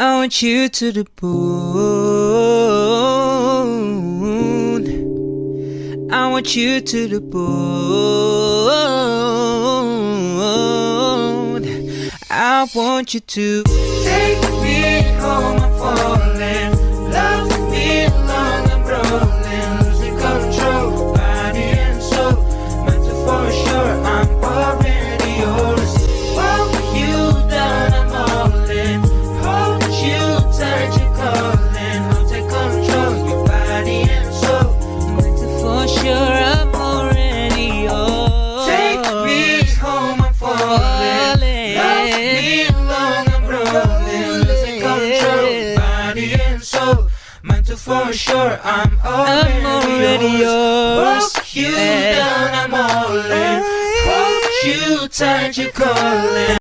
I want you to the moon. I want you to the moon. I want you to take me home. I'm falling. Love me long. I'm rolling. Losing control, body and soul. Mental for sure. I'm already yours. Walk you down. I'm all in. Hold you tight. You're calling. I'll take control. Your body and soul. Mental for sure. I'm already yours. Take me home. I'm falling. Love me long. I'm rolling. Losing control, body and soul. Mental for sure. I'm already yours. Walk you down. I'm all in. Hold you tight. You're calling.